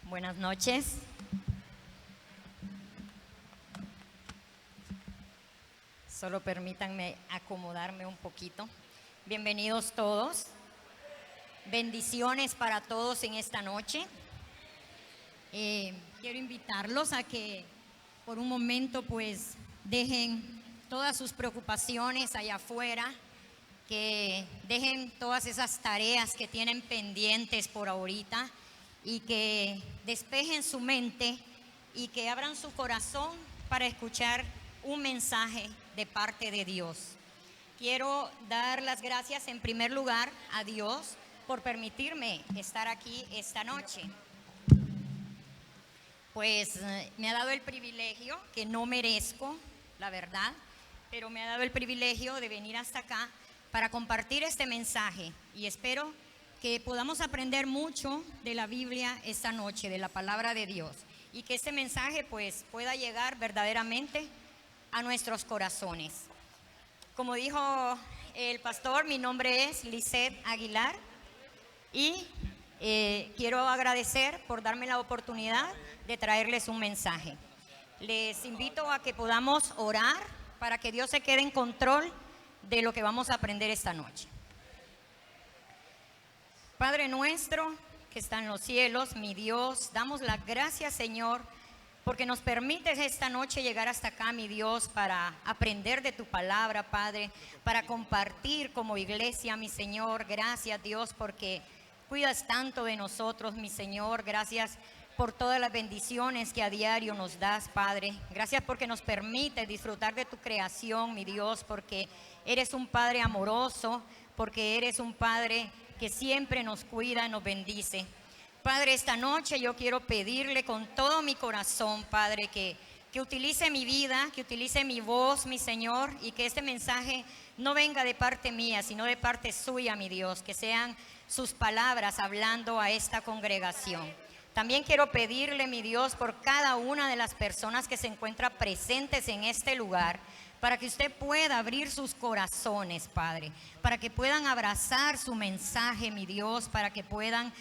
Buenas noches. Solo permítanme acomodarme un poquito. Bienvenidos todos. Bendiciones para todos en esta noche. Quiero invitarlos a que por un momento pues dejen todas sus preocupaciones allá afuera, que dejen todas esas tareas que tienen pendientes por ahorita y que despejen su mente y que abran su corazón para escuchar un mensaje de parte de Dios. Quiero dar las gracias en primer lugar a Dios por permitirme estar aquí esta noche. Pues me ha dado el privilegio, que no merezco, la verdad, pero me ha dado el privilegio de venir hasta acá para compartir este mensaje y espero que podamos aprender mucho de la Biblia esta noche, de la palabra de Dios, y que este mensaje pues pueda llegar verdaderamente a nuestros corazones. Como dijo el pastor, mi nombre es Lisette Aguilar y quiero agradecer por darme la oportunidad de traerles un mensaje. Les invito a que podamos orar para que Dios se quede en control de lo que vamos a aprender esta noche. Padre nuestro que está en los cielos, mi Dios, damos las gracias, Señor, porque nos permites esta noche llegar hasta acá, mi Dios, para aprender de tu palabra, Padre, para compartir como iglesia, mi Señor. Gracias, Dios, porque cuidas tanto de nosotros, mi Señor. Gracias por todas las bendiciones que a diario nos das, Padre. Gracias porque nos permites disfrutar de tu creación, mi Dios, porque eres un Padre amoroso, porque eres un Padre que siempre nos cuida y nos bendice. Padre, esta noche yo quiero pedirle con todo mi corazón, Padre, que utilice mi vida, que utilice mi voz, mi Señor, y que este mensaje no venga de parte mía, sino de parte suya, mi Dios, que sean sus palabras hablando a esta congregación. También quiero pedirle, mi Dios, por cada una de las personas que se encuentran presentes en este lugar, para que usted pueda abrir sus corazones, Padre, para que puedan abrazar su mensaje, mi Dios, para que puedan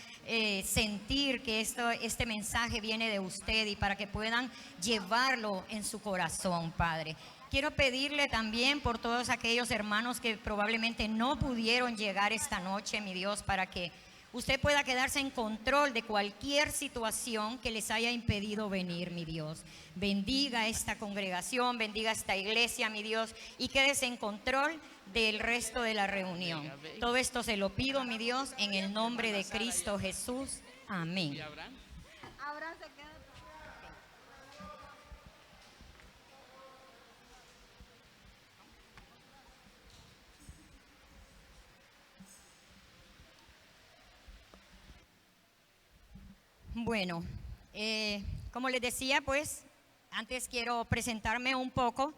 sentir que este mensaje viene de usted y para que puedan llevarlo en su corazón, Padre. Quiero pedirle también por todos aquellos hermanos que probablemente no pudieron llegar esta noche, mi Dios, para que usted pueda quedarse en control de cualquier situación que les haya impedido venir, mi Dios. Bendiga esta congregación, bendiga esta iglesia, mi Dios, y quédese en control del resto de la reunión. Todo esto se lo pido, mi Dios, en el nombre de Cristo Jesús. Amén. Bueno, como les decía, pues antes quiero presentarme un poco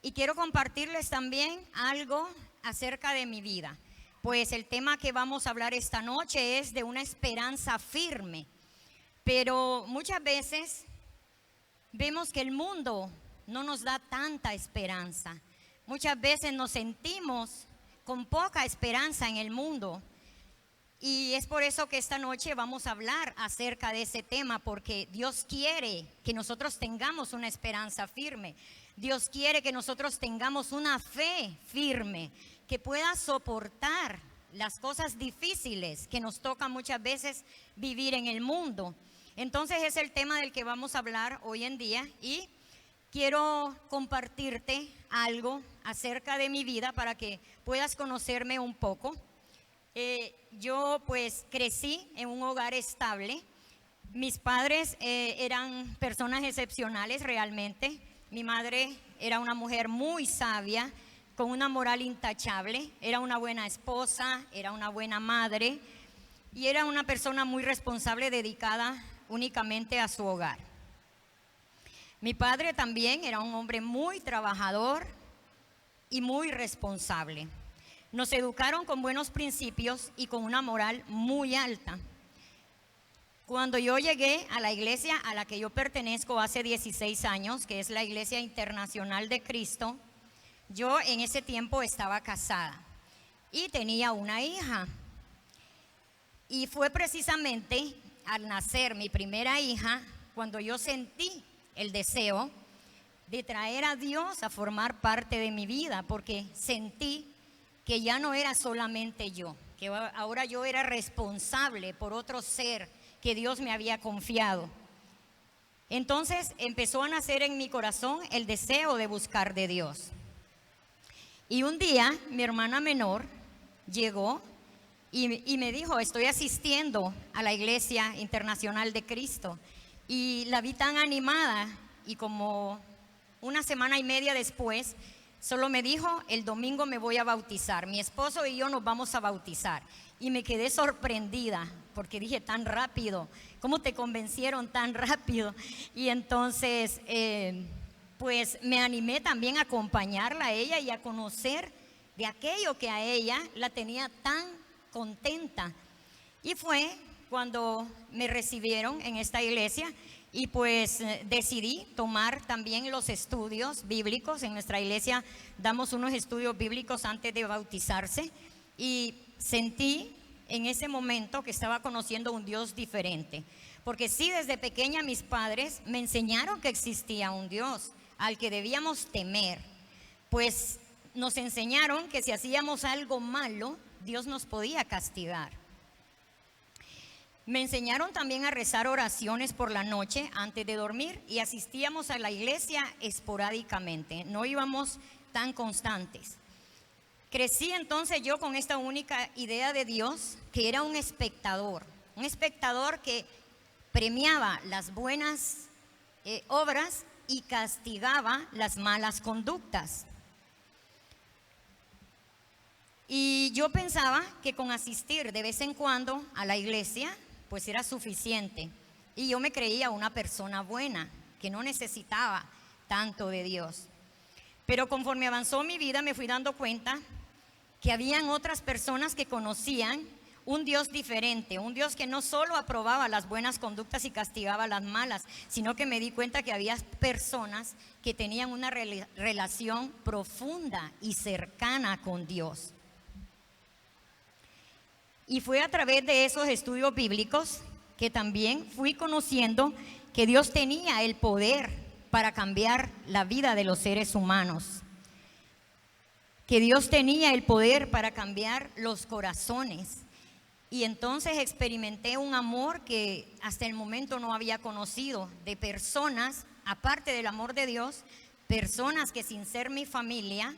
y quiero compartirles también algo acerca de mi vida. Pues el tema que vamos a hablar esta noche es de una esperanza firme, pero muchas veces vemos que el mundo no nos da tanta esperanza. Muchas veces nos sentimos con poca esperanza en el mundo. Y es por eso que esta noche vamos a hablar acerca de ese tema, porque Dios quiere que nosotros tengamos una esperanza firme. Dios quiere que nosotros tengamos una fe firme, que pueda soportar las cosas difíciles que nos toca muchas veces vivir en el mundo. Entonces es el tema del que vamos a hablar hoy en día y quiero compartirte algo acerca de mi vida para que puedas conocerme un poco. Yo pues crecí en un hogar estable. Mis padres eran personas excepcionales realmente. Mi madre era una mujer muy sabia, con una moral intachable. Era una buena esposa, era una buena madre y era una persona muy responsable, dedicada únicamente a su hogar. Mi padre también era un hombre muy trabajador y muy responsable. Nos educaron con buenos principios y con una moral muy alta. Cuando yo llegué a la iglesia a la que yo pertenezco hace 16 años, que es la Iglesia Internacional de Cristo, yo en ese tiempo estaba casada y tenía una hija. Y fue precisamente al nacer mi primera hija, cuando yo sentí el deseo de traer a Dios a formar parte de mi vida, porque sentí que ya no era solamente yo, que ahora yo era responsable por otro ser que Dios me había confiado. Entonces empezó a nacer en mi corazón el deseo de buscar de Dios. Y un día mi hermana menor llegó y me dijo: estoy asistiendo a la Iglesia Internacional de Cristo. Y la vi tan animada, y como una semana y media después, solo me dijo: el domingo me voy a bautizar, mi esposo y yo nos vamos a bautizar. Y me quedé sorprendida, porque dije: tan rápido, ¿cómo te convencieron tan rápido? Y entonces pues me animé también a acompañarla a ella y a conocer de aquello que a ella la tenía tan contenta. Y fue cuando me recibieron en esta iglesia, y pues decidí tomar también los estudios bíblicos. En nuestra iglesia damos unos estudios bíblicos antes de bautizarse, y sentí en ese momento que estaba conociendo un Dios diferente, porque sí, desde pequeña mis padres me enseñaron que existía un Dios al que debíamos temer. Pues nos enseñaron que si hacíamos algo malo, Dios nos podía castigar. Me enseñaron también a rezar oraciones por la noche antes de dormir, y asistíamos a la iglesia esporádicamente, no íbamos tan constantes. Crecí entonces yo con esta única idea de Dios, que era un espectador que premiaba las buenas obras y castigaba las malas conductas. Y yo pensaba que con asistir de vez en cuando a la iglesia pues era suficiente, y yo me creía una persona buena que no necesitaba tanto de Dios. Pero conforme avanzó mi vida me fui dando cuenta que habían otras personas que conocían un Dios diferente, un Dios que no solo aprobaba las buenas conductas y castigaba las malas, sino que me di cuenta que había personas que tenían una relación profunda y cercana con Dios. Y fue a través de esos estudios bíblicos que también fui conociendo que Dios tenía el poder para cambiar la vida de los seres humanos, que Dios tenía el poder para cambiar los corazones. Y entonces experimenté un amor que hasta el momento no había conocido, de personas, aparte del amor de Dios, personas que sin ser mi familia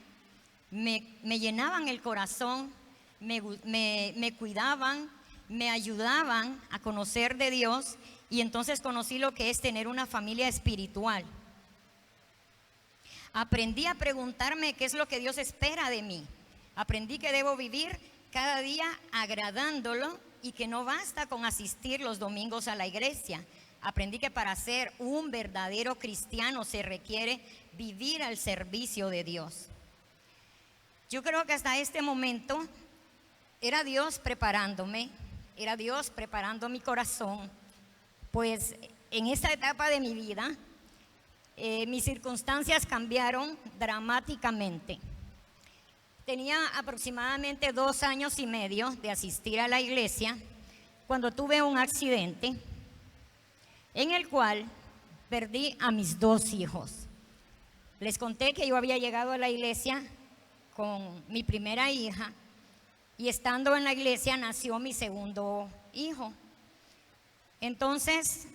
me llenaban el corazón, me cuidaban, me ayudaban a conocer de Dios. Y entonces conocí lo que es tener una familia espiritual. Aprendí a preguntarme qué es lo que Dios espera de mí. Aprendí que debo vivir cada día agradándolo, y que no basta con asistir los domingos a la iglesia. Aprendí que para ser un verdadero cristiano se requiere vivir al servicio de Dios. Yo creo que hasta este momento era Dios preparándome, era Dios preparando mi corazón, pues en esta etapa de mi vida mis circunstancias cambiaron dramáticamente. Tenía aproximadamente 2 años y medio de asistir a la iglesia cuando tuve un accidente en el cual perdí a mis 2 hijos. Les conté que yo había llegado a la iglesia con mi primera hija, y estando en la iglesia nació mi segundo hijo. Entonces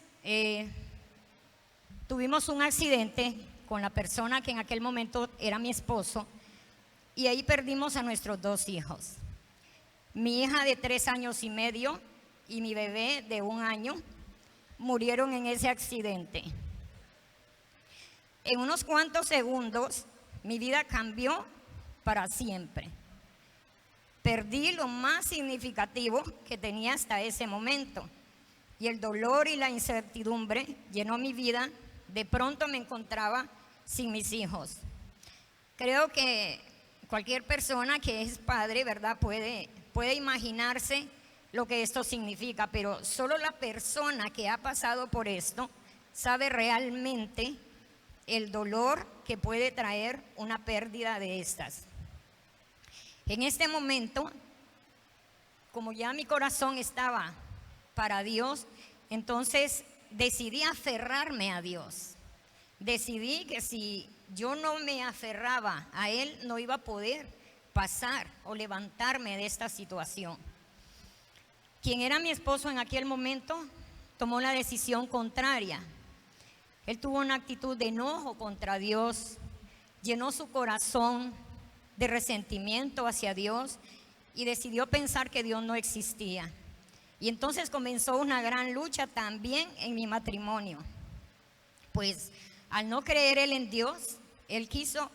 tuvimos un accidente con la persona que en aquel momento era mi esposo, y ahí perdimos a nuestros 2 hijos. Mi hija de 3 años y medio y mi bebé de 1 año murieron en ese accidente. En unos cuantos segundos mi vida cambió para siempre. Perdí lo más significativo que tenía hasta ese momento, y el dolor y la incertidumbre llenó mi vida. De pronto me encontraba sin mis hijos. Creo que cualquier persona que es padre, ¿verdad?, puede imaginarse lo que esto significa, pero solo la persona que ha pasado por esto sabe realmente el dolor que puede traer una pérdida de estas. En este momento, como ya mi corazón estaba para Dios, Entonces decidí aferrarme a Dios. Decidí que si yo no me aferraba a Él, no iba a poder pasar o levantarme de esta situación. Quien era mi esposo en aquel momento tomó la decisión contraria. Él tuvo una actitud de enojo contra Dios, llenó su corazón de resentimiento hacia Dios y decidió pensar que Dios no existía. Y entonces comenzó una gran lucha también en mi matrimonio. Pues al no creer él en Dios, él quiso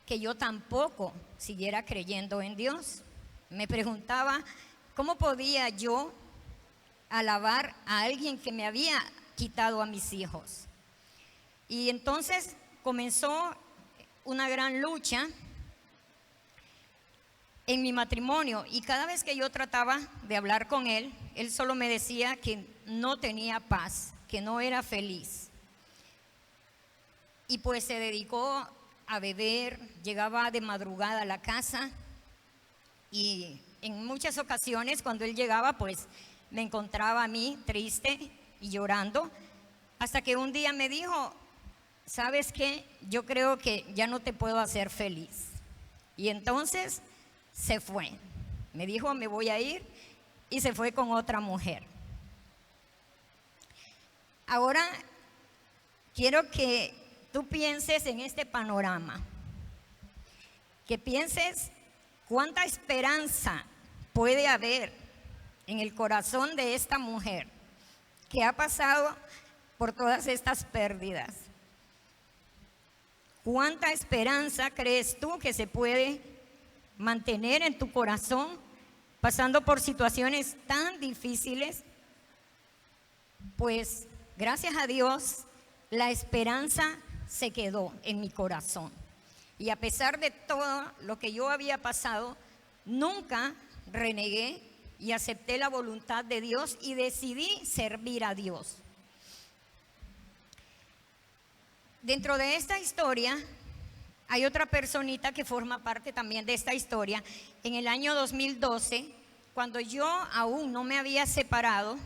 que yo tampoco siguiera creyendo en Dios. Me preguntaba cómo podía yo alabar a alguien que me había quitado a mis hijos. Y entonces comenzó una gran lucha en mi matrimonio, y cada vez que yo trataba de hablar con él, él solo me decía que no tenía paz, que no era feliz. Y pues se dedicó a beber, llegaba de madrugada a la casa, y en muchas ocasiones cuando él llegaba, pues me encontraba a mí triste y llorando, hasta que un día me dijo: ¿sabes qué? Yo creo que ya no te puedo hacer feliz. Y entonces se fue. Me dijo: me voy a ir, y se fue con otra mujer. Ahora quiero que tú pienses en este panorama, que pienses cuánta esperanza puede haber en el corazón de esta mujer que ha pasado por todas estas pérdidas. ¿Cuánta esperanza crees tú que se puede mantener en tu corazón pasando por situaciones tan difíciles? Pues gracias a Dios la esperanza se quedó en mi corazón, y a pesar de todo lo que yo había pasado, nunca renegué y acepté la voluntad de Dios y decidí servir a Dios. Dentro de esta historia hay otra personita que forma parte también de esta historia. En el año 2012, cuando yo aún no me había separado,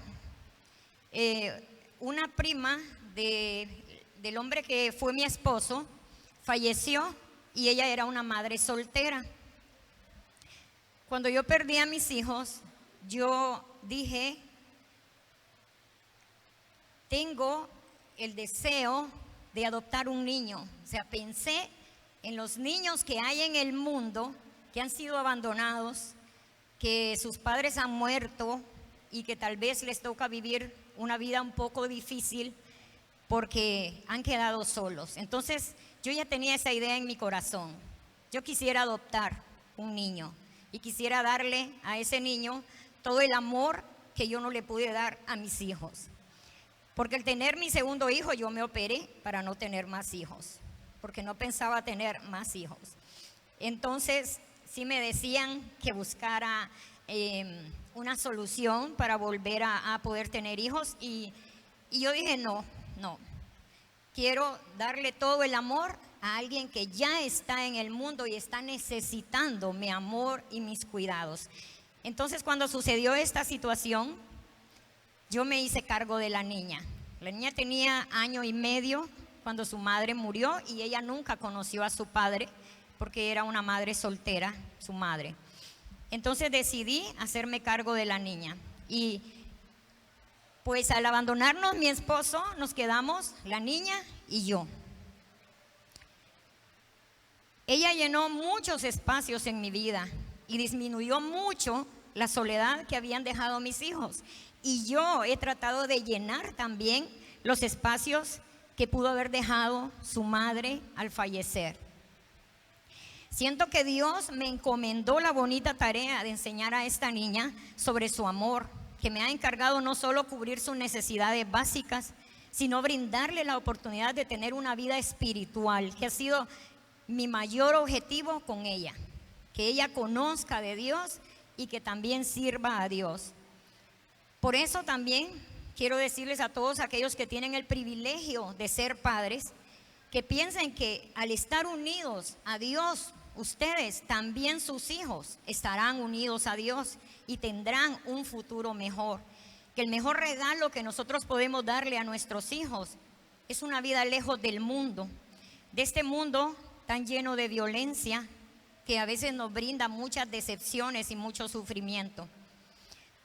una prima del hombre que fue mi esposo falleció, y ella era una madre soltera. Cuando yo perdí a mis hijos, yo dije: tengo el deseo de adoptar un niño. O sea, pensé en los niños que hay en el mundo que han sido abandonados, que sus padres han muerto y que tal vez les toca vivir una vida un poco difícil porque han quedado solos. Entonces yo ya tenía esa idea en mi corazón. Yo quisiera adoptar un niño y quisiera darle a ese niño todo el amor que yo no le pude dar a mis hijos. Porque al tener mi segundo hijo, yo me operé para no tener más hijos, porque no pensaba tener más hijos. Entonces sí me decían que buscara una solución para volver a poder tener hijos, y yo dije: no, quiero darle todo el amor a alguien que ya está en el mundo y está necesitando mi amor y mis cuidados. Entonces, cuando sucedió esta situación, yo me hice cargo de la niña. La niña tenía 1 año y medio cuando su madre murió, y ella nunca conoció a su padre porque era una madre soltera, su madre. Entonces decidí hacerme cargo de la niña, y pues al abandonarnos mi esposo, nos quedamos la niña y yo. Ella llenó muchos espacios en mi vida y disminuyó mucho la soledad que habían dejado mis hijos. Y yo he tratado de llenar también los espacios que pudo haber dejado su madre al fallecer. Siento que Dios me encomendó la bonita tarea de enseñar a esta niña sobre su amor, que me ha encargado no solo cubrir sus necesidades básicas, sino brindarle la oportunidad de tener una vida espiritual, que ha sido mi mayor objetivo con ella, que ella conozca de Dios y que también sirva a Dios. Por eso también quiero decirles a todos aquellos que tienen el privilegio de ser padres, que piensen que al estar unidos a Dios, ustedes, también sus hijos, estarán unidos a Dios y tendrán un futuro mejor. que el mejor regalo que nosotros podemos darle a nuestros hijos es una vida lejos del mundo, de este mundo tan lleno de violencia que a veces nos brinda muchas decepciones y mucho sufrimiento.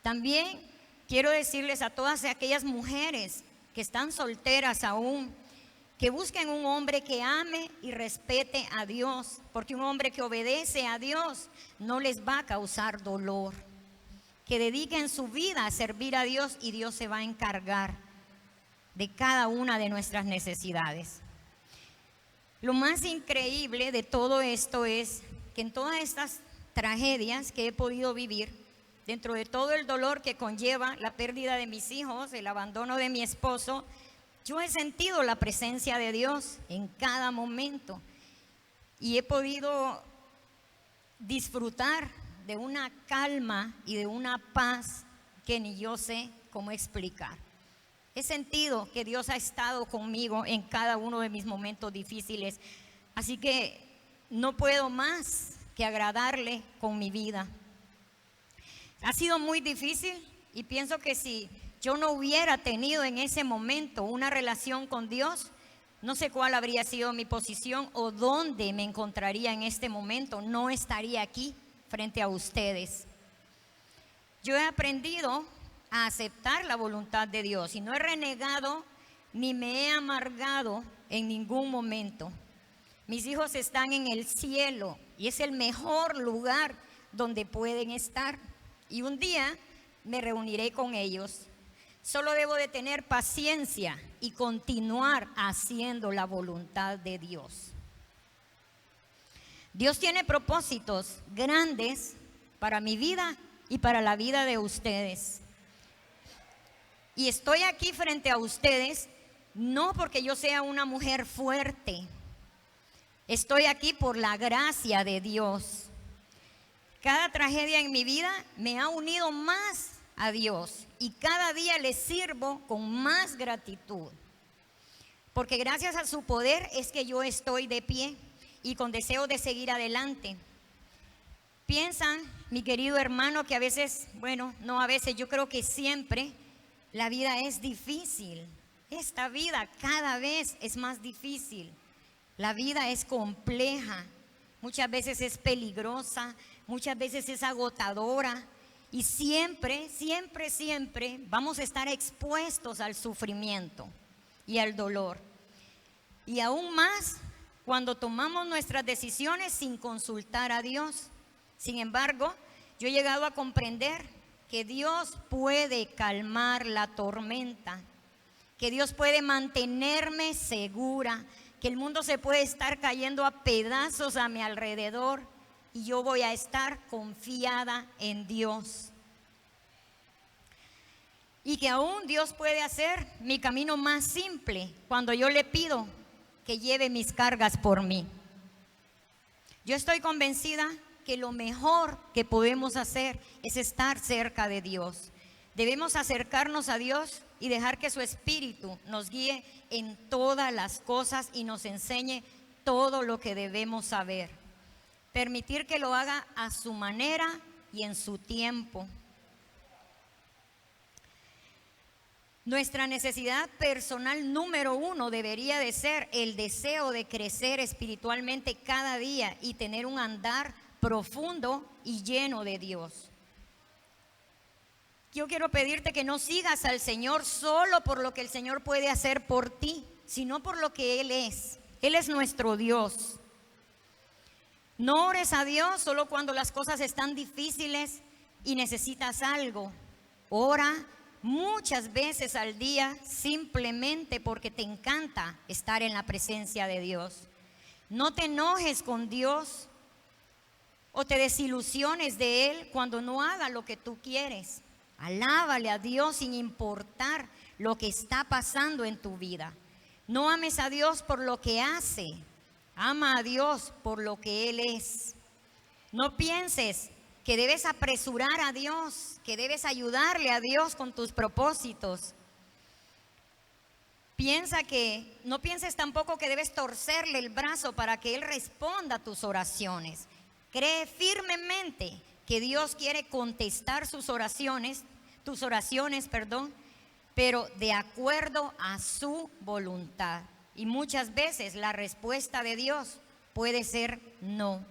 También quiero decirles a todas aquellas mujeres que están solteras aún, que busquen un hombre que ame y respete a Dios, porque un hombre que obedece a Dios no les va a causar dolor. Que dediquen su vida a servir a Dios y Dios se va a encargar de cada una de nuestras necesidades. Lo más increíble de todo esto es que en todas estas tragedias que he podido vivir, dentro de todo el dolor que conlleva la pérdida de mis hijos, el abandono de mi esposo, yo he sentido la presencia de Dios en cada momento y he podido disfrutar de una calma y de una paz que ni yo sé cómo explicar. He sentido que Dios ha estado conmigo en cada uno de mis momentos difíciles, así que no puedo más que agradarle con mi vida. Ha sido muy difícil y pienso que si yo no hubiera tenido en ese momento una relación con Dios, no sé cuál habría sido mi posición o dónde me encontraría en este momento. No estaría aquí frente a ustedes. Yo he aprendido a aceptar la voluntad de Dios y no he renegado ni me he amargado en ningún momento. Mis hijos están en el cielo y es el mejor lugar donde pueden estar. Y un día me reuniré con ellos. Solo debo de tener paciencia y continuar haciendo la voluntad de Dios. Dios tiene propósitos grandes para mi vida y para la vida de ustedes. Y estoy aquí frente a ustedes no porque yo sea una mujer fuerte. Estoy aquí por la gracia de Dios. Cada tragedia en mi vida me ha unido más a Dios y cada día le sirvo con más gratitud. Porque gracias a su poder es que yo estoy de pie y con deseo de seguir adelante. Piensan, mi querido hermano, que a veces, bueno, no a veces, yo creo que siempre la vida es difícil. Esta vida cada vez es más difícil. La vida es compleja, muchas veces es peligrosa, muchas veces es agotadora y siempre vamos a estar expuestos al sufrimiento y al dolor. Y aún más cuando tomamos nuestras decisiones sin consultar a Dios. Sin embargo, yo he llegado a comprender que Dios puede calmar la tormenta, que Dios puede mantenerme segura, que el mundo se puede estar cayendo a pedazos a mi alrededor y yo voy a estar confiada en Dios. Y que aún Dios puede hacer mi camino más simple cuando yo le pido que lleve mis cargas por mí. Yo estoy convencida que lo mejor que podemos hacer es estar cerca de Dios. Debemos acercarnos a Dios y dejar que su Espíritu nos guíe en todas las cosas y nos enseñe todo lo que debemos saber. Permitir que lo haga a su manera y en su tiempo. Nuestra necesidad personal número 1 debería de ser el deseo de crecer espiritualmente cada día y tener un andar profundo y lleno de Dios. Yo quiero pedirte que no sigas al Señor solo por lo que el Señor puede hacer por ti, sino por lo que Él es. Él es nuestro Dios. No ores a Dios solo cuando las cosas están difíciles y necesitas algo. Ora muchas veces al día simplemente porque te encanta estar en la presencia de Dios. No te enojes con Dios o te desilusiones de Él cuando no haga lo que tú quieres. Alábale a Dios sin importar lo que está pasando en tu vida. No ames a Dios por lo que hace, ama a Dios por lo que Él es. No pienses que debes apresurar a Dios, que debes ayudarle a Dios con tus propósitos. No pienses tampoco que debes torcerle el brazo para que Él responda a tus oraciones. Cree firmemente que Dios quiere contestar sus oraciones, tus oraciones, perdón, pero de acuerdo a su voluntad. Y muchas veces la respuesta de Dios puede ser no.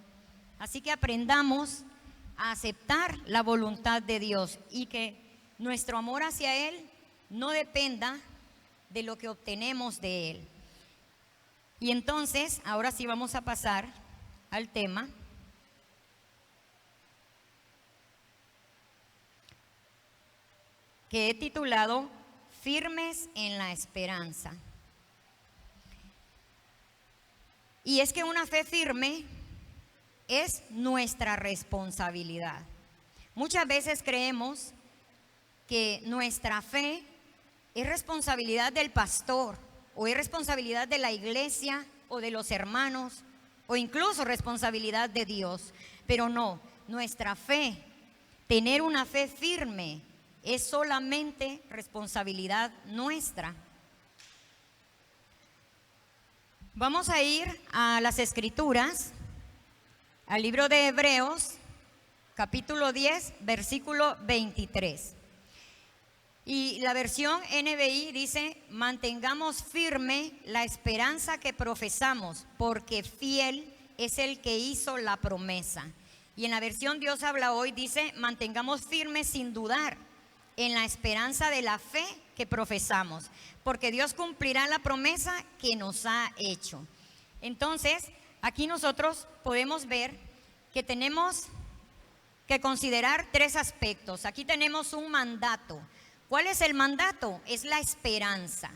Así que aprendamos a aceptar la voluntad de Dios y que nuestro amor hacia Él no dependa de lo que obtenemos de Él. Y entonces, ahora sí vamos a pasar al tema. Que he titulado Firmes en la Esperanza. Y es que una fe firme es nuestra responsabilidad. Muchas veces creemos que nuestra fe es responsabilidad del pastor, o es responsabilidad de la iglesia, o de los hermanos, o incluso responsabilidad de Dios. Pero no, nuestra fe, tener una fe firme, es solamente responsabilidad nuestra. Vamos a ir a las Escrituras, al libro de Hebreos, capítulo 10, versículo 23. Y la versión NBI dice: mantengamos firme la esperanza que profesamos, porque fiel es el que hizo la promesa. Y en la versión Dios habla hoy dice: mantengamos firme sin dudar en la esperanza de la fe que profesamos, porque Dios cumplirá la promesa que nos ha hecho. Entonces, aquí nosotros podemos ver que tenemos que considerar tres aspectos. Aquí tenemos un mandato. ¿Cuál es el mandato? Es la esperanza.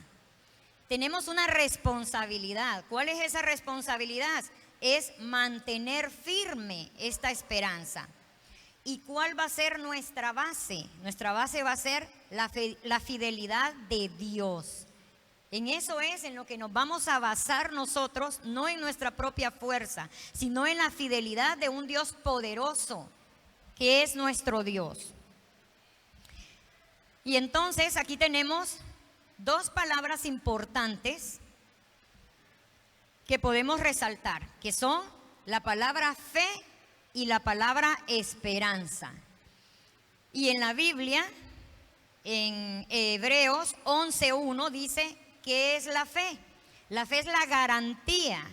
Tenemos una responsabilidad. ¿Cuál es esa responsabilidad? Es mantener firme esta esperanza. ¿Y cuál va a ser nuestra base? Nuestra base va a ser la fidelidad de Dios. En eso es en lo que nos vamos a basar nosotros, no en nuestra propia fuerza, sino en la fidelidad de un Dios poderoso, que es nuestro Dios. Y entonces aquí tenemos dos palabras importantes que podemos resaltar, que son la palabra fe y la palabra esperanza. Y en la Biblia, en Hebreos 11:1 dice: ¿qué es la fe? La fe es la garantía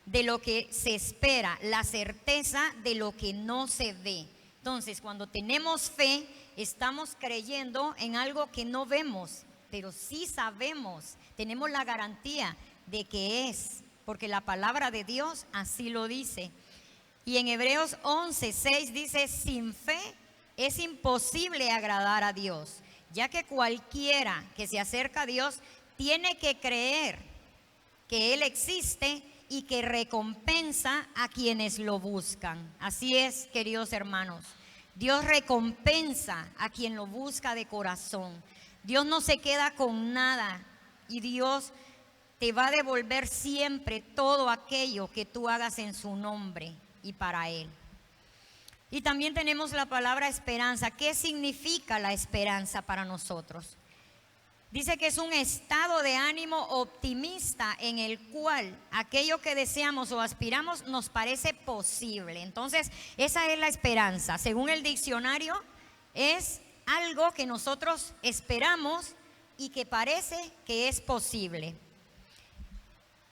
de lo que se espera, la certeza de lo que no se ve. Entonces, cuando tenemos fe, estamos creyendo en algo que no vemos, pero sí sabemos, tenemos la garantía de que es, porque la palabra de Dios así lo dice. Y en Hebreos 11:6 dice: sin fe es imposible agradar a Dios, ya que cualquiera que se acerca a Dios tiene que creer que Él existe y que recompensa a quienes lo buscan. Así es, queridos hermanos. Dios recompensa a quien lo busca de corazón. Dios no se queda con nada y Dios te va a devolver siempre todo aquello que tú hagas en su nombre y para Él. Y también tenemos la palabra esperanza. ¿Qué significa la esperanza para nosotros? Dice que es un estado de ánimo optimista en el cual aquello que deseamos o aspiramos nos parece posible. Entonces, esa es la esperanza. Según el diccionario, es algo que nosotros esperamos y que parece que es posible.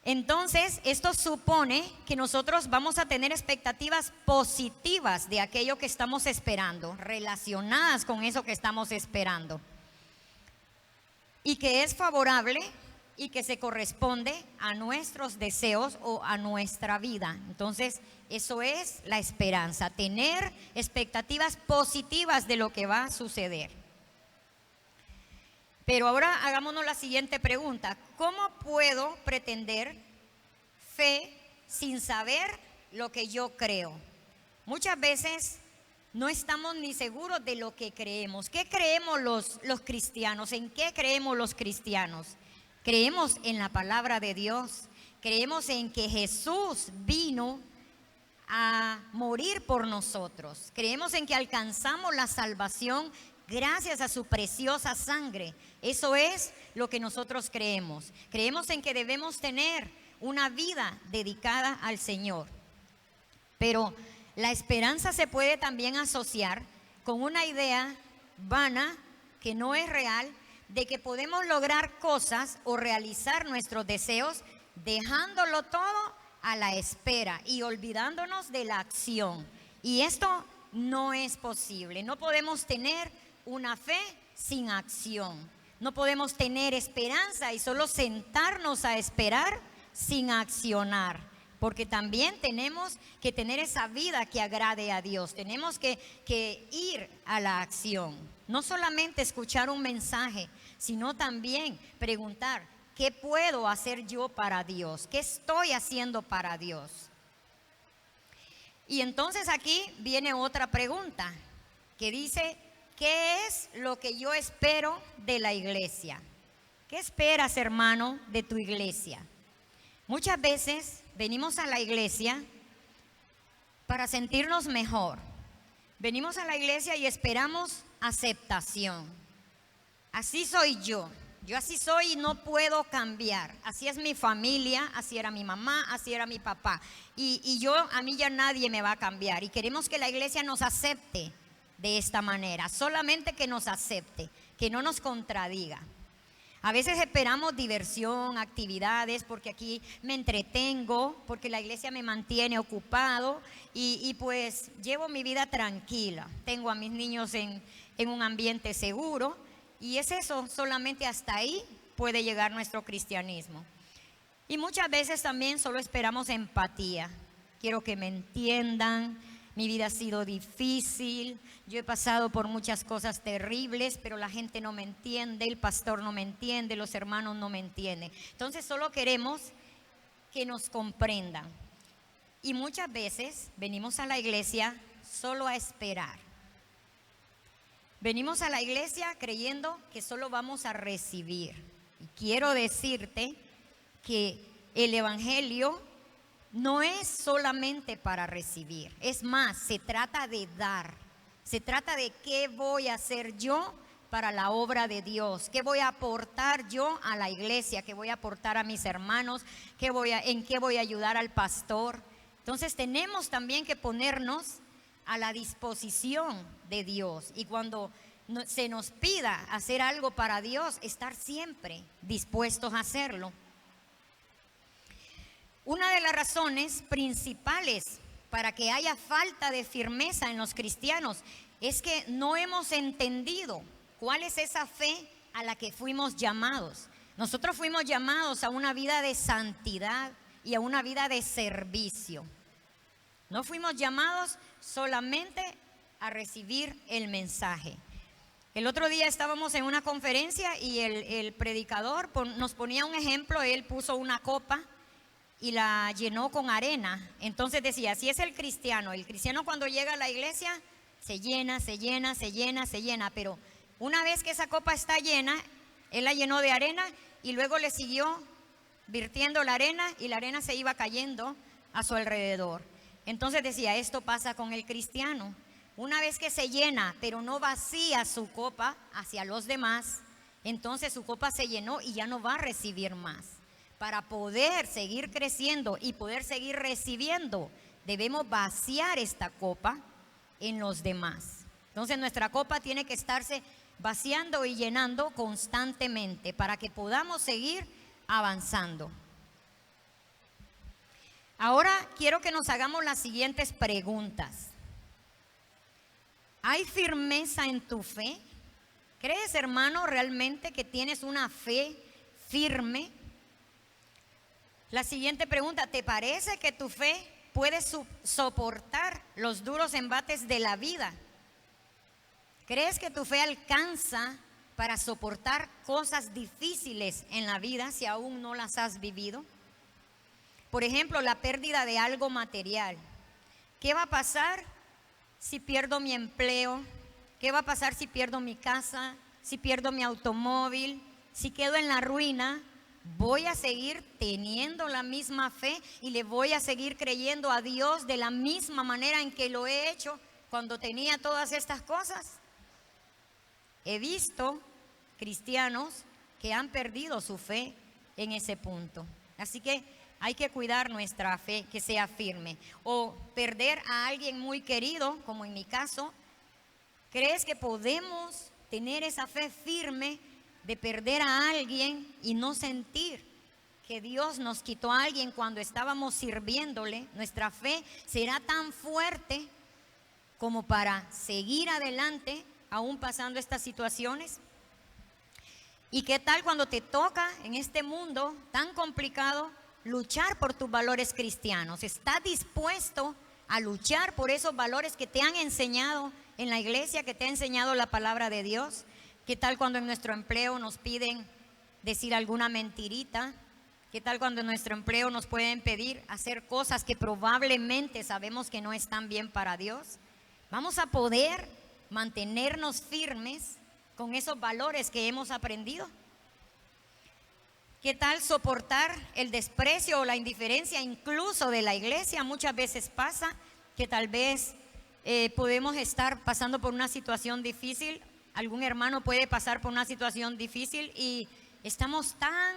Entonces, esto supone que nosotros vamos a tener expectativas positivas de aquello que estamos esperando, relacionadas con eso que estamos esperando, y que es favorable y que se corresponde a nuestros deseos o a nuestra vida. Entonces, eso es la esperanza, tener expectativas positivas de lo que va a suceder. Pero ahora hagámonos la siguiente pregunta: ¿cómo puedo pretender fe sin saber lo que yo creo? Muchas veces no estamos ni seguros de lo que creemos. ¿Qué creemos los cristianos? ¿En qué creemos los cristianos? Creemos en la palabra de Dios. Creemos en que Jesús vino a morir por nosotros. Creemos en que alcanzamos la salvación gracias a su preciosa sangre. Eso es lo que nosotros creemos. Creemos en que debemos tener una vida dedicada al Señor. Pero la esperanza se puede también asociar con una idea vana que no es real, de que podemos lograr cosas o realizar nuestros deseos dejándolo todo a la espera y olvidándonos de la acción. Y esto no es posible. No podemos tener una fe sin acción. No podemos tener esperanza y solo sentarnos a esperar sin accionar. Porque también tenemos que tener esa vida que agrade a Dios. Tenemos que ir a la acción. No solamente escuchar un mensaje, sino también preguntar, ¿qué puedo hacer yo para Dios? ¿Qué estoy haciendo para Dios? Y entonces aquí viene otra pregunta que dice, ¿qué es lo que yo espero de la iglesia? ¿Qué esperas, hermano, de tu iglesia? Muchas veces venimos a la iglesia para sentirnos mejor. Venimos a la iglesia y esperamos aceptación. Así soy yo así soy y no puedo cambiar. Así es mi familia, así era mi mamá, así era mi papá. Y a mí ya nadie me va a cambiar. Y queremos que la iglesia nos acepte de esta manera, solamente que nos acepte, que no nos contradiga. A veces esperamos diversión, actividades, porque aquí me entretengo, porque la iglesia me mantiene ocupado y pues llevo mi vida tranquila. Tengo a mis niños en un ambiente seguro y es eso, solamente hasta ahí puede llegar nuestro cristianismo. Y muchas veces también solo esperamos empatía. Quiero que me entiendan. Mi vida ha sido difícil, yo he pasado por muchas cosas terribles, pero la gente no me entiende, el pastor no me entiende, los hermanos no me entienden. Entonces solo queremos que nos comprendan. Y muchas veces venimos a la iglesia solo a esperar. Venimos a la iglesia creyendo que solo vamos a recibir. Y quiero decirte que el evangelio no es solamente para recibir, es más, se trata de dar, se trata de qué voy a hacer yo para la obra de Dios, qué voy a aportar yo a la iglesia, qué voy a aportar a mis hermanos, en qué voy a ayudar al pastor. Entonces tenemos también que ponernos a la disposición de Dios y cuando se nos pida hacer algo para Dios, estar siempre dispuestos a hacerlo. Una de las razones principales para que haya falta de firmeza en los cristianos es que no hemos entendido cuál es esa fe a la que fuimos llamados. Nosotros fuimos llamados a una vida de santidad y a una vida de servicio. No fuimos llamados solamente a recibir el mensaje. El otro día estábamos en una conferencia y el predicador nos ponía un ejemplo. Él puso una copa y la llenó con arena. Entonces decía, si es el cristiano cuando llega a la iglesia se llena, se llena, se llena, se llena, pero una vez que esa copa está llena, él la llenó de arena y luego le siguió virtiendo la arena y la arena se iba cayendo a su alrededor. Entonces decía, esto pasa con el cristiano. Una vez que se llena, pero no vacía su copa hacia los demás, entonces su copa se llenó y ya no va a recibir más. Para poder seguir creciendo y poder seguir recibiendo, debemos vaciar esta copa en los demás. Entonces nuestra copa tiene que estarse vaciando y llenando constantemente para que podamos seguir avanzando. Ahora quiero que nos hagamos las siguientes preguntas. ¿Hay firmeza en tu fe? ¿Crees, hermano, realmente que tienes una fe firme? La siguiente pregunta, ¿te parece que tu fe puede soportar los duros embates de la vida? ¿Crees que tu fe alcanza para soportar cosas difíciles en la vida si aún no las has vivido? Por ejemplo, la pérdida de algo material. ¿Qué va a pasar si pierdo mi empleo? ¿Qué va a pasar si pierdo mi casa? Si pierdo mi automóvil? Si quedo en la ruina. ¿Voy a seguir teniendo la misma fe y le voy a seguir creyendo a Dios de la misma manera en que lo he hecho cuando tenía todas estas cosas? He visto cristianos que han perdido su fe en ese punto. Así que hay que cuidar nuestra fe, que sea firme. O perder a alguien muy querido, como en mi caso. ¿Crees que podemos tener esa fe firme de perder a alguien y no sentir que Dios nos quitó a alguien cuando estábamos sirviéndole. Nuestra fe será tan fuerte como para seguir adelante aún pasando estas situaciones. ¿Y qué tal cuando te toca en este mundo tan complicado luchar por tus valores cristianos? ¿Estás dispuesto a luchar por esos valores que te han enseñado en la iglesia, que te ha enseñado la palabra de Dios? ¿Qué tal cuando en nuestro empleo nos piden decir alguna mentirita? ¿Qué tal cuando en nuestro empleo nos pueden pedir hacer cosas que probablemente sabemos que no están bien para Dios? ¿Vamos a poder mantenernos firmes con esos valores que hemos aprendido? ¿Qué tal soportar el desprecio o la indiferencia incluso de la iglesia? Muchas veces pasa que tal vez podemos estar pasando por una situación difícil. Algún hermano puede pasar por una situación difícil y estamos tan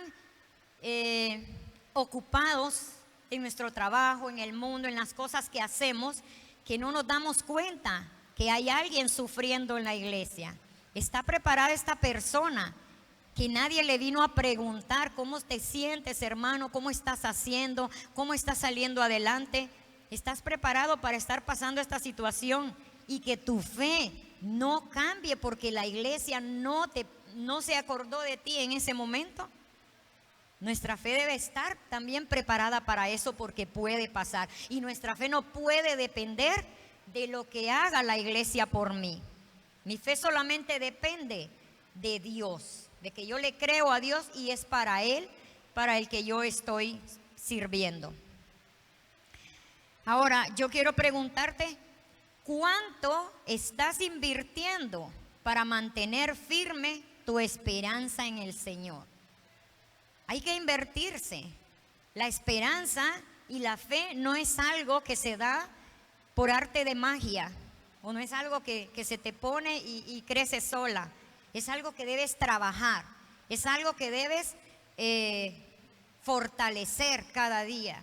ocupados en nuestro trabajo, en el mundo, en las cosas que hacemos, que no nos damos cuenta que hay alguien sufriendo en la iglesia. ¿Está preparada esta persona que nadie le vino a preguntar cómo te sientes, hermano? ¿Cómo estás haciendo? ¿Cómo estás saliendo adelante? ¿Estás preparado para estar pasando esta situación y que tu fe no cambie porque la iglesia no se acordó de ti en ese momento? Nuestra fe debe estar también preparada para eso porque puede pasar. Y nuestra fe no puede depender de lo que haga la iglesia por mí. Mi fe solamente depende de Dios, de que yo le creo a Dios y es para Él, para el que yo estoy sirviendo. Ahora, yo quiero preguntarte, ¿cuánto estás invirtiendo para mantener firme tu esperanza en el Señor? Hay que invertirse. La esperanza y la fe no es algo que se da por arte de magia, o no es algo que se te pone y crece sola. Es algo que debes trabajar, es algo que debes fortalecer cada día,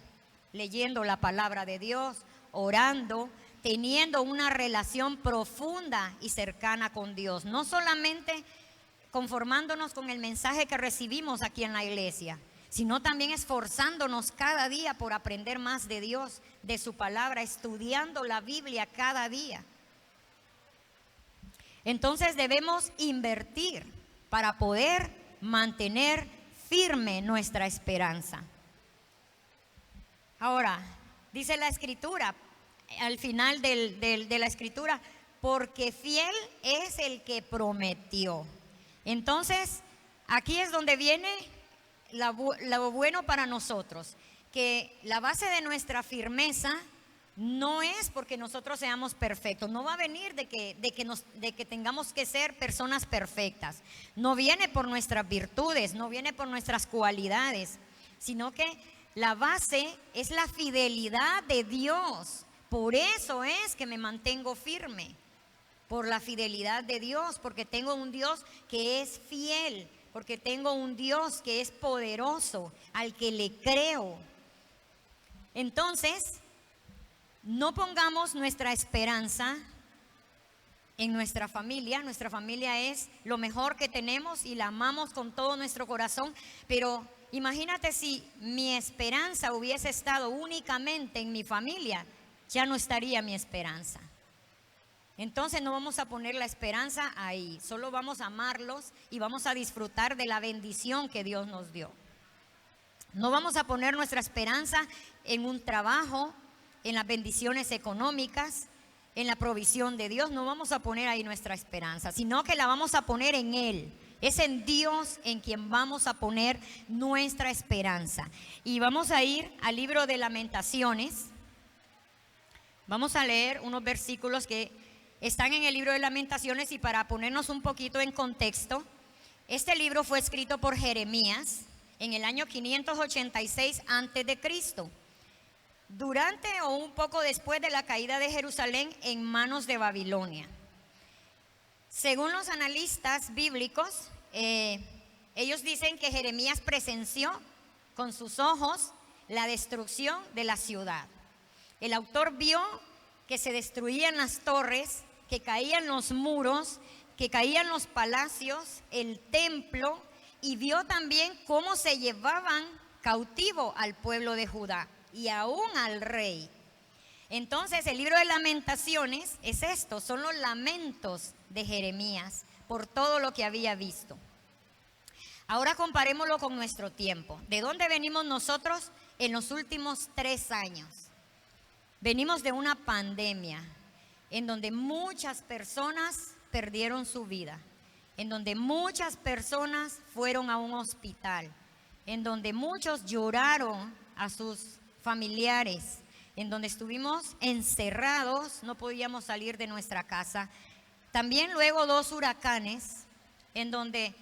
leyendo la palabra de Dios, orando, teniendo una relación profunda y cercana con Dios. No solamente conformándonos con el mensaje que recibimos aquí en la iglesia, sino también esforzándonos cada día por aprender más de Dios, de su palabra, estudiando la Biblia cada día. Entonces debemos invertir para poder mantener firme nuestra esperanza. Ahora, dice la Escritura, al final de la Escritura, porque fiel es el que prometió. Entonces, aquí es donde viene lo bueno para nosotros, que la base de nuestra firmeza no es porque nosotros seamos perfectos, no va a venir de que tengamos que ser personas perfectas, no viene por nuestras virtudes, no viene por nuestras cualidades, sino que la base es la fidelidad de Dios. Por eso es que me mantengo firme, por la fidelidad de Dios, porque tengo un Dios que es fiel, porque tengo un Dios que es poderoso, al que le creo. Entonces, no pongamos nuestra esperanza en nuestra familia. Nuestra familia es lo mejor que tenemos y la amamos con todo nuestro corazón, pero imagínate si mi esperanza hubiese estado únicamente en mi familia, ya no estaría mi esperanza. Entonces no vamos a poner la esperanza ahí, solo vamos a amarlos y vamos a disfrutar de la bendición que Dios nos dio. No vamos a poner nuestra esperanza en un trabajo, en las bendiciones económicas, en la provisión de Dios. No vamos a poner ahí nuestra esperanza, sino que la vamos a poner en Él. Es en Dios en quien vamos a poner nuestra esperanza. Y vamos a ir al libro de Lamentaciones. Vamos a leer unos versículos que están en el libro de Lamentaciones, y para ponernos un poquito en contexto, este libro fue escrito por Jeremías en el año 586 a.C., durante o un poco después de la caída de Jerusalén en manos de Babilonia. Según los analistas bíblicos, ellos dicen que Jeremías presenció con sus ojos la destrucción de la ciudad. El autor vio que se destruían las torres, que caían los muros, que caían los palacios, el templo, y vio también cómo se llevaban cautivo al pueblo de Judá y aún al rey. Entonces el libro de Lamentaciones es esto, son los lamentos de Jeremías por todo lo que había visto. Ahora comparémoslo con nuestro tiempo. ¿De dónde venimos nosotros en los últimos 3 años? Venimos de una pandemia en donde muchas personas perdieron su vida, en donde muchas personas fueron a un hospital, en donde muchos lloraron a sus familiares, en donde estuvimos encerrados, no podíamos salir de nuestra casa. También luego 2 huracanes en donde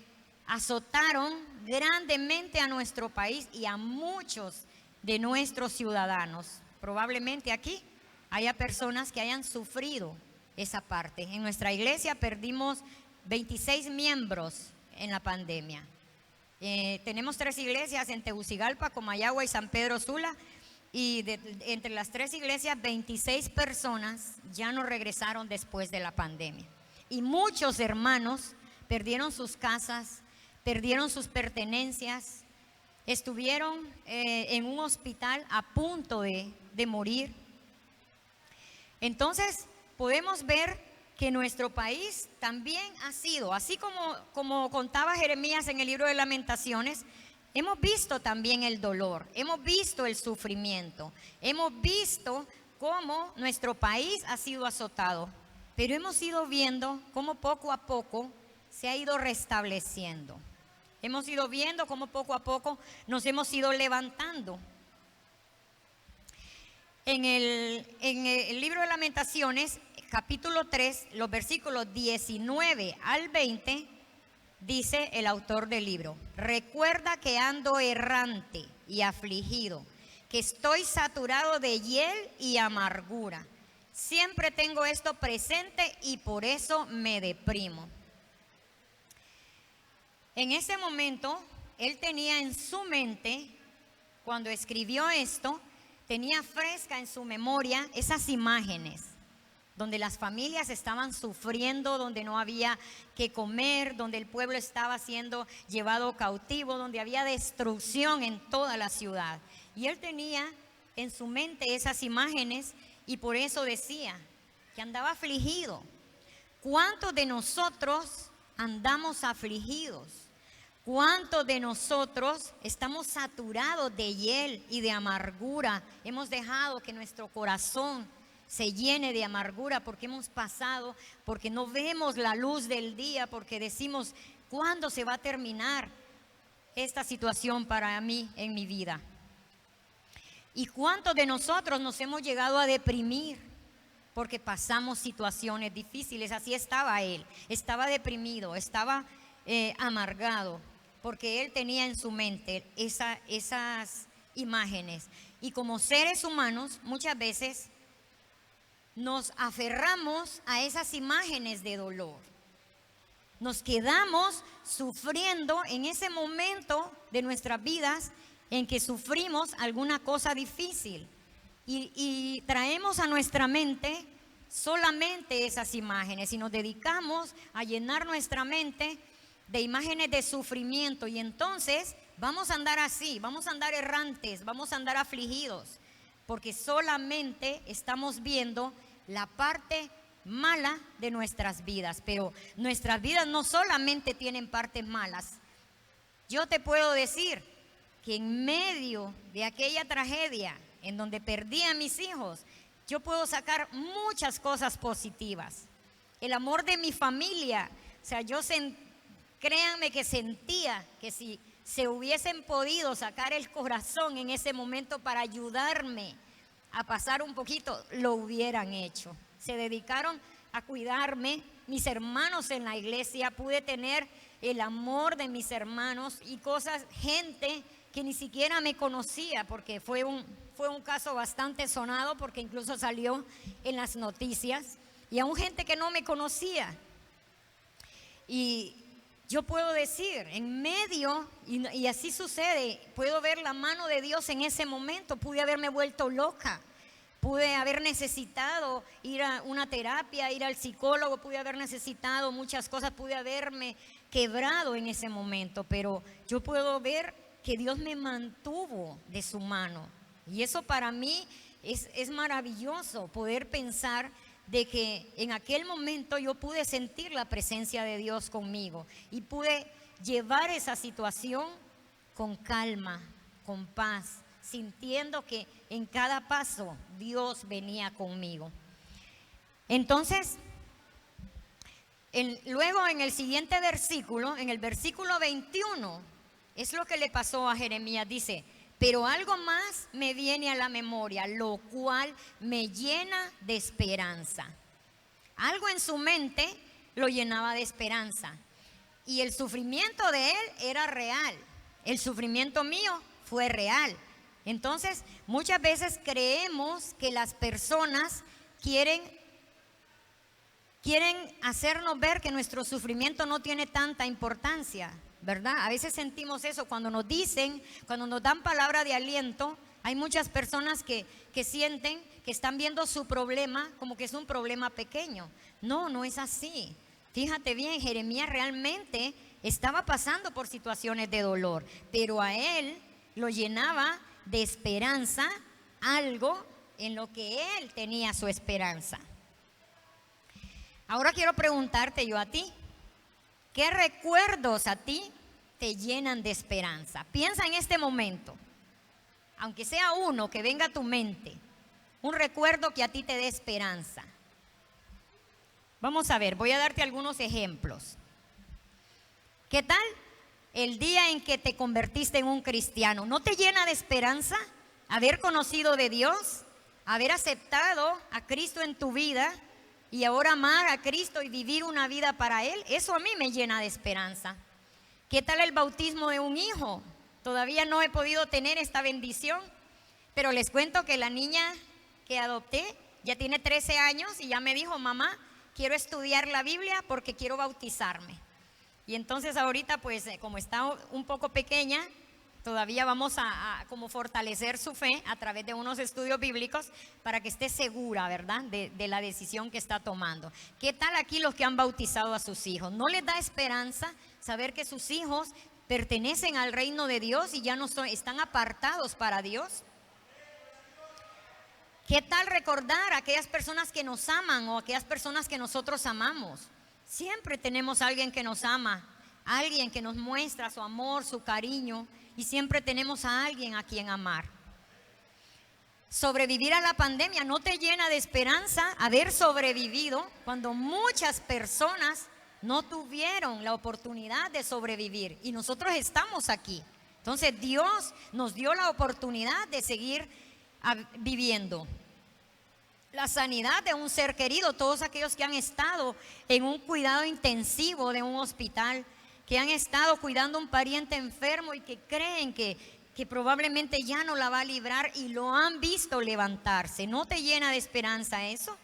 azotaron grandemente a nuestro país y a muchos de nuestros ciudadanos. Probablemente aquí haya personas que hayan sufrido esa parte. En nuestra iglesia perdimos 26 miembros en la pandemia. Tenemos 3 iglesias en Tegucigalpa, Comayagua y San Pedro Sula. Y entre las 3 iglesias, 26 personas ya no regresaron después de la pandemia. Y muchos hermanos perdieron sus casas, perdieron sus pertenencias, estuvieron en un hospital a punto de morir. Entonces podemos ver que nuestro país también ha sido, así como contaba Jeremías en el libro de Lamentaciones, hemos visto también el dolor, hemos visto el sufrimiento, hemos visto cómo nuestro país ha sido azotado, pero hemos ido viendo cómo poco a poco se ha ido restableciendo. Hemos ido viendo cómo poco a poco nos hemos ido levantando. En el libro de Lamentaciones, capítulo 3, los versículos 19 al 20, dice el autor del libro: recuerda que ando errante y afligido, que estoy saturado de hiel y amargura. Siempre tengo esto presente y por eso me deprimo. En ese momento, él tenía en su mente, cuando escribió esto, tenía fresca en su memoria esas imágenes donde las familias estaban sufriendo, donde no había que comer, donde el pueblo estaba siendo llevado cautivo, donde había destrucción en toda la ciudad. Y él tenía en su mente esas imágenes y por eso decía que andaba afligido. ¿Cuántos de nosotros andamos afligidos? ¿Cuántos de nosotros estamos saturados de hiel y de amargura? Hemos dejado que nuestro corazón se llene de amargura porque hemos pasado, porque no vemos la luz del día, porque decimos, ¿cuándo se va a terminar esta situación para mí en mi vida? ¿Y cuántos de nosotros nos hemos llegado a deprimir porque pasamos situaciones difíciles? Así estaba él, estaba deprimido, estaba amargado, porque él tenía en su mente esas imágenes. Y como seres humanos, muchas veces nos aferramos a esas imágenes de dolor. Nos quedamos sufriendo en ese momento de nuestras vidas en que sufrimos alguna cosa difícil y traemos a nuestra mente solamente esas imágenes y nos dedicamos a llenar nuestra mente de imágenes de sufrimiento, y entonces vamos a andar así, vamos a andar errantes, vamos a andar afligidos, porque solamente estamos viendo la parte mala de nuestras vidas. Pero nuestras vidas no solamente tienen partes malas. Yo te puedo decir que en medio de aquella tragedia en donde perdí a mis hijos, yo puedo sacar muchas cosas positivas. El amor de mi familia, o sea, créanme que sentía que si se hubiesen podido sacar el corazón en ese momento para ayudarme a pasar un poquito, lo hubieran hecho. Se dedicaron a cuidarme. Mis hermanos en la iglesia, pude tener el amor de mis hermanos y gente que ni siquiera me conocía, porque fue un caso bastante sonado, porque incluso salió en las noticias, y aún gente que no me conocía. Y yo puedo decir, en medio, y así sucede, puedo ver la mano de Dios en ese momento. Pude haberme vuelto loca, Pude haber necesitado ir a una terapia, ir al psicólogo, pude haber necesitado muchas cosas, pude haberme quebrado en ese momento, pero yo puedo ver que Dios me mantuvo de su mano. Y eso para mí es maravilloso, poder pensar de que en aquel momento yo pude sentir la presencia de Dios conmigo y pude llevar esa situación con calma, con paz, sintiendo que en cada paso Dios venía conmigo. Entonces, luego en el siguiente versículo, en el versículo 21, es lo que le pasó a Jeremías. Dice: pero algo más me viene a la memoria, lo cual me llena de esperanza. Algo en su mente lo llenaba de esperanza. Y el sufrimiento de él era real. El sufrimiento mío fue real. Entonces, muchas veces creemos que las personas quieren hacernos ver que nuestro sufrimiento no tiene tanta importancia, ¿verdad? A veces sentimos eso cuando nos dicen, cuando nos dan palabra de aliento. Hay muchas personas que sienten que están viendo su problema como que es un problema pequeño. No, no es así. Fíjate bien, Jeremías realmente estaba pasando por situaciones de dolor, pero a él lo llenaba de esperanza, algo en lo que él tenía su esperanza. Ahora quiero preguntarte yo a ti, ¿qué recuerdos a ti te llenan de esperanza? Piensa en este momento, aunque sea uno que venga a tu mente, un recuerdo que a ti te dé esperanza. Vamos a ver, voy a darte algunos ejemplos. ¿Qué tal el día en que te convertiste en un cristiano? ¿No te llena de esperanza haber conocido de Dios, haber aceptado a Cristo en tu vida y ahora amar a Cristo y vivir una vida para Él? Eso a mí me llena de esperanza. ¿Qué tal el bautismo de un hijo? Todavía no he podido tener esta bendición, pero les cuento que la niña que adopté ya tiene 13 años y ya me dijo: mamá, quiero estudiar la Biblia porque quiero bautizarme. Y entonces ahorita pues como está un poco pequeña, todavía vamos a como fortalecer su fe a través de unos estudios bíblicos para que esté segura, ¿verdad?, de la decisión que está tomando. ¿Qué tal aquí los que han bautizado a sus hijos? ¿No les da esperanza saber que sus hijos pertenecen al reino de Dios y ya no están apartados para Dios? ¿Qué tal recordar a aquellas personas que nos aman o a aquellas personas que nosotros amamos? Siempre tenemos a alguien que nos ama, alguien que nos muestra su amor, su cariño, y siempre tenemos a alguien a quien amar. Sobrevivir a la pandemia, ¿no te llena de esperanza haber sobrevivido cuando muchas personas no tuvieron la oportunidad de sobrevivir y nosotros estamos aquí? Entonces Dios nos dio la oportunidad de seguir viviendo. La sanidad de un ser querido, todos aquellos que han estado en un cuidado intensivo de un hospital, que han estado cuidando a un pariente enfermo y que creen que probablemente ya no la va a librar y lo han visto levantarse. ¿No te llena de esperanza eso?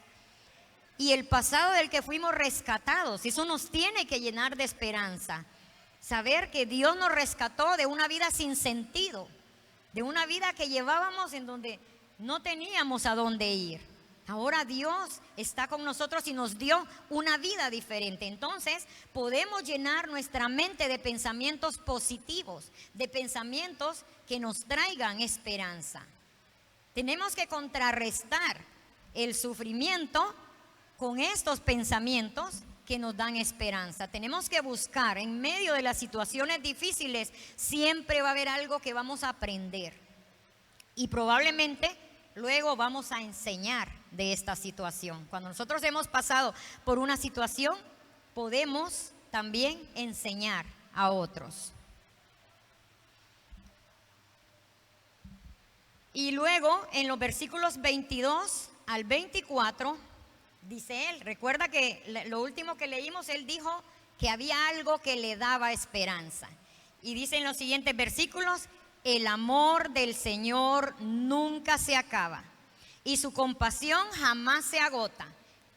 Y el pasado del que fuimos rescatados, eso nos tiene que llenar de esperanza. Saber que Dios nos rescató de una vida sin sentido, de una vida que llevábamos en donde no teníamos a dónde ir. Ahora Dios está con nosotros y nos dio una vida diferente. Entonces podemos llenar nuestra mente de pensamientos positivos, de pensamientos que nos traigan esperanza. Tenemos que contrarrestar el sufrimiento con estos pensamientos que nos dan esperanza. Tenemos que buscar en medio de las situaciones difíciles, siempre va a haber algo que vamos a aprender. Y probablemente luego vamos a enseñar de esta situación. Cuando nosotros hemos pasado por una situación, podemos también enseñar a otros. Y luego en los versículos 22 al 24, dice él, recuerda que lo último que leímos, él dijo que había algo que le daba esperanza. Y dice en los siguientes versículos: el amor del Señor nunca se acaba y su compasión jamás se agota.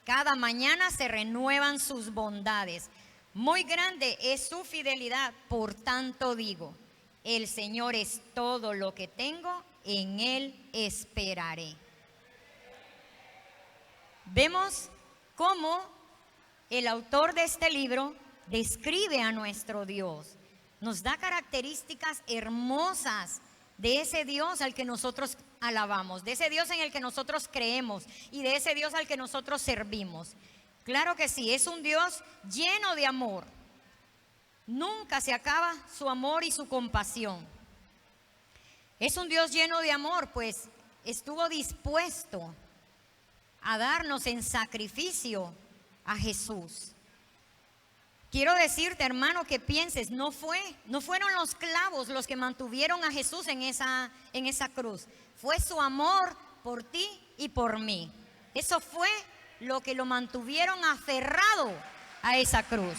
Cada mañana se renuevan sus bondades. Muy grande es su fidelidad, por tanto digo, el Señor es todo lo que tengo, en Él esperaré. vemos cómo el autor de este libro describe a nuestro Dios. Nos da características hermosas de ese Dios al que nosotros alabamos, de ese Dios en el que nosotros creemos y de ese Dios al que nosotros servimos. Claro que sí, es un Dios lleno de amor. Nunca se acaba su amor y su compasión. Es un Dios lleno de amor, pues estuvo dispuesto a darnos en sacrificio a Jesús. Quiero decirte, hermano, que pienses, no fueron los clavos los que mantuvieron a Jesús en esa cruz. Fue su amor por ti y por mí. Eso fue lo que lo mantuvieron aferrado a esa cruz.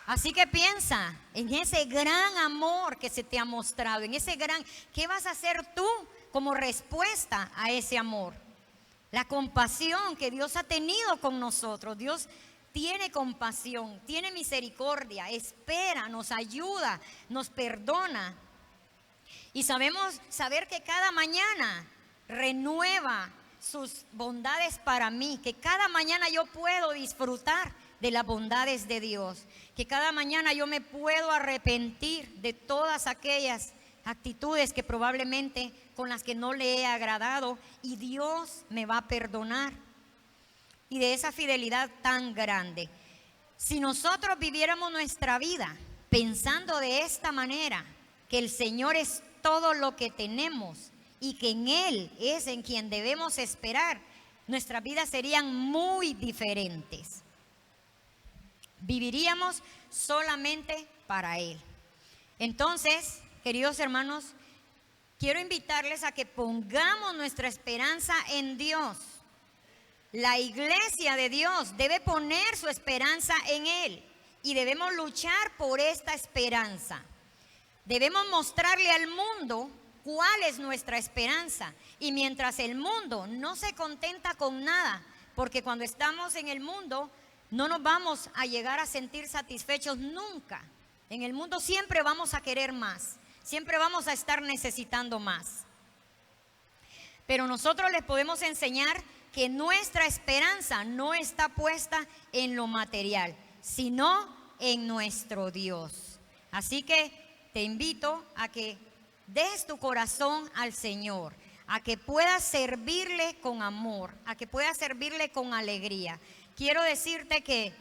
Así que piensa en ese gran amor que se te ha mostrado, en ese gran, ¿qué vas a hacer tú como respuesta a ese amor? La compasión que Dios ha tenido con nosotros. Dios tiene compasión, tiene misericordia, espera, nos ayuda, nos perdona. Y saber que cada mañana renueva sus bondades para mí, que cada mañana yo puedo disfrutar de las bondades de Dios, que cada mañana yo me puedo arrepentir de todas aquellas actitudes que probablemente con las que no le he agradado, y Dios me va a perdonar. Y de esa fidelidad tan grande. Si nosotros viviéramos nuestra vida pensando de esta manera, que el Señor es todo lo que tenemos y que en Él es en quien debemos esperar, nuestras vidas serían muy diferentes. Viviríamos solamente para Él. Entonces, queridos hermanos, quiero invitarles a que pongamos nuestra esperanza en Dios. La iglesia de Dios debe poner su esperanza en Él y debemos luchar por esta esperanza. Debemos mostrarle al mundo cuál es nuestra esperanza. Y mientras el mundo no se contenta con nada, porque cuando estamos en el mundo no nos vamos a llegar a sentir satisfechos nunca. En el mundo siempre vamos a querer más, siempre vamos a estar necesitando más. Pero nosotros les podemos enseñar que nuestra esperanza no está puesta en lo material, sino en nuestro Dios. Así que te invito a que des tu corazón al Señor, a que puedas servirle con amor, a que puedas servirle con alegría. Quiero decirte que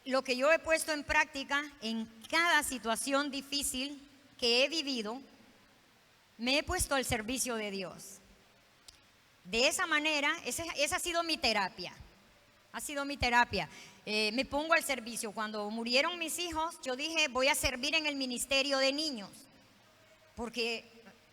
lo que yo he puesto en práctica en cada situación difícil que he vivido, me he puesto al servicio de Dios. De esa manera, esa ha sido mi terapia. Ha sido mi terapia. Me pongo al servicio. Cuando murieron mis hijos, yo dije, voy a servir en el ministerio de niños, porque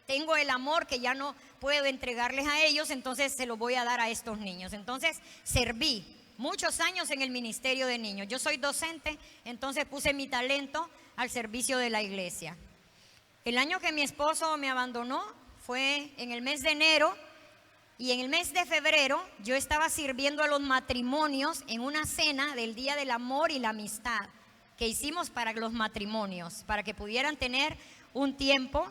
tengo el amor que ya no puedo entregarles a ellos, entonces se lo voy a dar a estos niños. Entonces serví muchos años en el ministerio de niños. Yo soy docente, entonces puse mi talento al servicio de la iglesia. El año que mi esposo me abandonó fue en el mes de enero, y en el mes de febrero yo estaba sirviendo a los matrimonios en una cena del Día del Amor y la Amistad que hicimos para los matrimonios, para que pudieran tener un tiempo,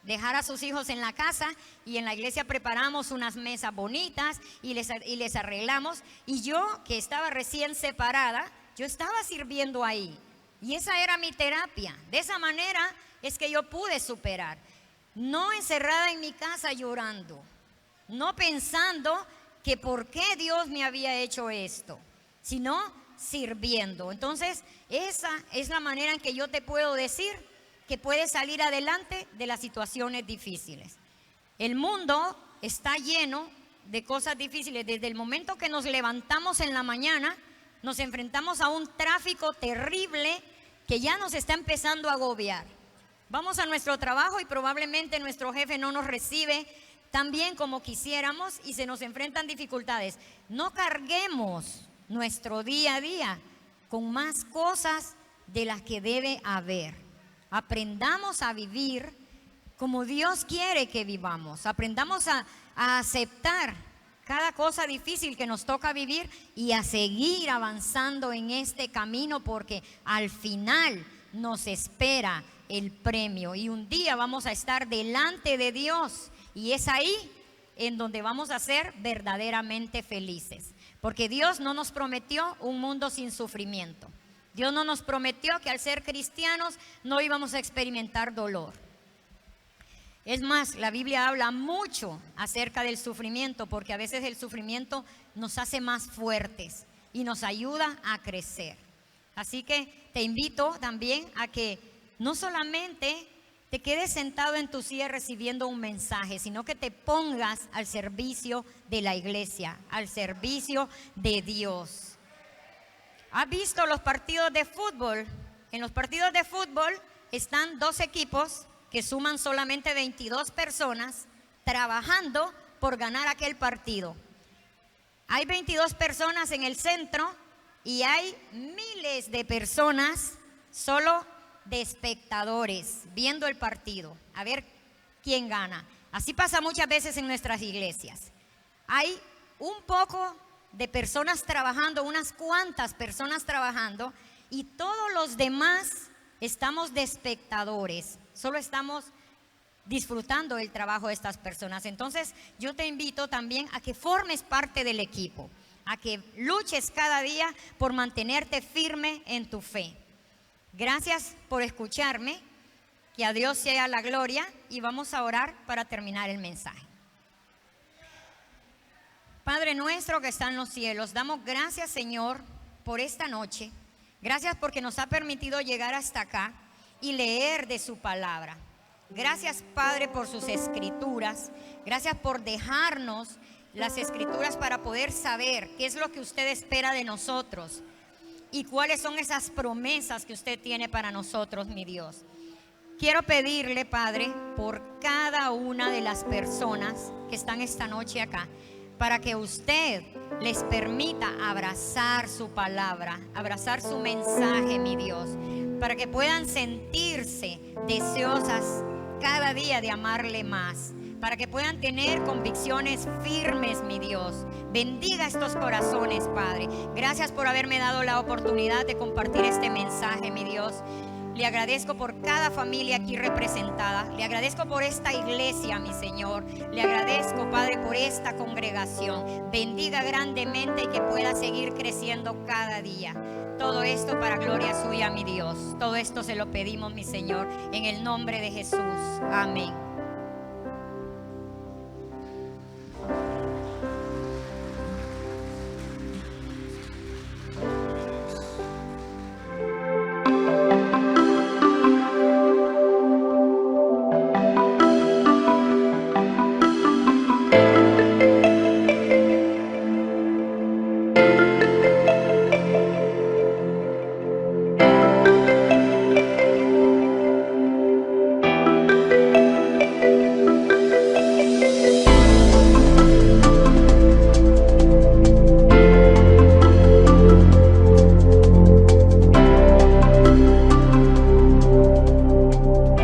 dejar a sus hijos en la casa, y en la iglesia preparamos unas mesas bonitas y les arreglamos. Y yo, que estaba recién separada, yo estaba sirviendo ahí, y esa era mi terapia. De esa manera es que yo pude superar, no encerrada en mi casa llorando, no pensando que por qué Dios me había hecho esto, sino sirviendo. Entonces, esa es la manera en que yo te puedo decir que puedes salir adelante de las situaciones difíciles. El mundo está lleno de cosas difíciles. Desde el momento que nos levantamos en la mañana, nos enfrentamos a un tráfico terrible que ya nos está empezando a agobiar. Vamos a nuestro trabajo y probablemente nuestro jefe no nos recibe tan bien como quisiéramos y se nos enfrentan dificultades. No carguemos nuestro día a día con más cosas de las que debe haber. Aprendamos a vivir como Dios quiere que vivamos. Aprendamos a aceptar cada cosa difícil que nos toca vivir y a seguir avanzando en este camino, porque al final nos espera el premio. Y un día vamos a estar delante de Dios. Y es ahí en donde vamos a ser verdaderamente felices. Porque Dios no nos prometió un mundo sin sufrimiento. Dios no nos prometió que al ser cristianos no íbamos a experimentar dolor. Es más, la Biblia habla mucho acerca del sufrimiento, porque a veces el sufrimiento nos hace más fuertes y nos ayuda a crecer. Así que te invito también a que no solamente te quedes sentado en tu silla recibiendo un mensaje, sino que te pongas al servicio de la iglesia, al servicio de Dios. ¿Has visto los partidos de fútbol? En los partidos de fútbol están dos equipos que suman solamente 22 personas trabajando por ganar aquel partido. Hay 22 personas en el centro y hay miles de personas solo de espectadores viendo el partido, a ver quién gana. Así pasa muchas veces en nuestras iglesias. Hay un poco de personas trabajando, unas cuantas personas trabajando, y todos los demás estamos de espectadores, solo estamos disfrutando el trabajo de estas personas. Entonces yo te invito también a que formes parte del equipo, a que luches cada día por mantenerte firme en tu fe. Gracias por escucharme, que a Dios sea la gloria, y vamos a orar para terminar el mensaje. Padre nuestro que está en los cielos, damos gracias, Señor, por esta noche. Gracias porque nos ha permitido llegar hasta acá y leer de su palabra. Gracias, Padre, por sus escrituras. Gracias por dejarnos las escrituras para poder saber qué es lo que usted espera de nosotros y cuáles son esas promesas que usted tiene para nosotros, mi Dios. Quiero pedirle, Padre, por cada una de las personas que están esta noche acá, para que usted les permita abrazar su palabra, abrazar su mensaje, mi Dios, para que puedan sentirse deseosas cada día de amarle más, para que puedan tener convicciones firmes, mi Dios. Bendiga estos corazones, Padre. Gracias por haberme dado la oportunidad de compartir este mensaje, mi Dios. Le agradezco por cada familia aquí representada. Le agradezco por esta iglesia, mi Señor. Le agradezco, Padre, por esta congregación. Bendiga grandemente y que pueda seguir creciendo cada día. Todo esto para gloria suya, mi Dios. Todo esto se lo pedimos, mi Señor, en el nombre de Jesús. Amén.